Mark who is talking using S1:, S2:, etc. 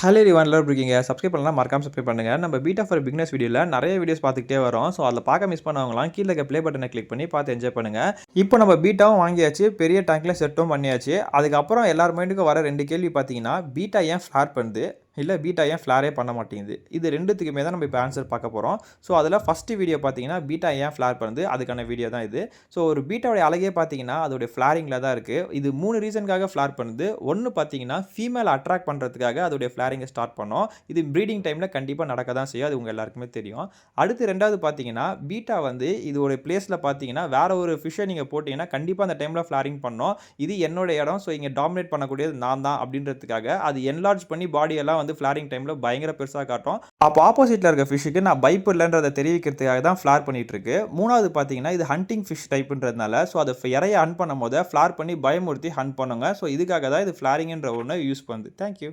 S1: Hello everyone, எல்லாரும் எப்படி இருக்கீங்க? சப்ஸ்கிரைப் பண்ணலாம், மறக்காம சப்ஸ்கிரைப் பண்ணுங்க. நம்ம பீட்டா ஃபார் பிகினர்ஸ் வீடியோல நிறைய வீடியோஸ் பார்த்துக்கிட்டே வரோம். ஸோ அதில் பார்க்க மிஸ் பண்ணவங்கலாம் கீழே இருக்க ப்ளே பட்டனை கிளிக் பண்ணி பார்த்து என்ஜாய் பண்ணுங்க. இப்போ நம்ம பீட்டாவும் வாங்கியாச்சு, பெரிய டேங்க்ல செட்டும் பண்ணியாச்சு. அதுக்கப்புறம் எல்லார் மைண்டுக்கும் வர 2 கேள்வி பார்த்தீங்கன்னா, பீட்டா ஏன் ஃப்ளார் பண்ணுது? இல்ல பீட்டா ஏன் ஃப்ளாரே பண்ண மாட்டேங்குது? இது 2த்துக்குமே தான் நம்ம இப்போ ஆன்சர் பார்க்க போகிறோம். ஸோ அதில் ஃபஸ்ட்டு வீடியோ பார்த்தீங்கன்னா, பீட்டா ஏன் ஃப்ளார் பண்ணுது? அதுக்கான வீடியோ தான் இது. ஸோ ஒரு பீட்டாவுடைய அழகே பார்த்தீங்கன்னா, அதோடைய ஃப்ளாரிங்கில் தான் இருக்குது. இது 3 ரீசனுக்காக ஃப்ளார் பண்ணுது. ஒன்று பார்த்தீங்கன்னா, ஃபீமேல் அட்ராக்ட் பண்ணுறதுக்காக அதோடைய ஃப்ளாரிங்கை ஸ்டார்ட் பண்ணோம். இது ப்ரீடிங் டைமில் கண்டிப்பாக நடக்க தான் செய்யும். அது உங்கள் எல்லாருக்குமே தெரியும். அடுத்து 2வது பார்த்தீங்கன்னா, பீட்டா வந்து இது ஒரு பிளேஸில் பார்த்தீங்கன்னா, வேற ஒரு ஃபிஷ்ஷை நீங்கள் போட்டிங்கன்னா கண்டிப்பாக அந்த டைமில் ஃப்ளாரிங் பண்ணோம். இது என்னோட இடம், ஸோ இங்கே டாமினேட் பண்ணக்கூடியது நான் தான் அப்படின்றதுக்காக அது என்லார்ஜ் பண்ணி பாடியெல்லாம் வந்து ஃப்ளாரிங் டைமில் பயங்கர பெருசாக காட்டும். அப்போ ஆப்போசிட்டில் இருக்க ஃபிஷ்ஷுக்கு நான் பயப்படலன்றதை தெரிவிக்கிறதுக்காக தான் ஃப்ளார் பண்ணிட்டு இருக்கு. 3வது பார்த்தீங்கன்னா, இது ஹண்டிங் ஃபிஷ் டைப்புன்றதுனால ஸோ அதை இறைய ஹண்ட் பண்ணும் போது ஃப்ளார் பண்ணி பயமுறுத்தி ஹண்ட் பண்ணுங்க. ஸோ இதுக்காக தான் இது ஃப்ளாரிங்ன்ற ஒன்று யூஸ் பண்ணுது. தேங்க்யூ.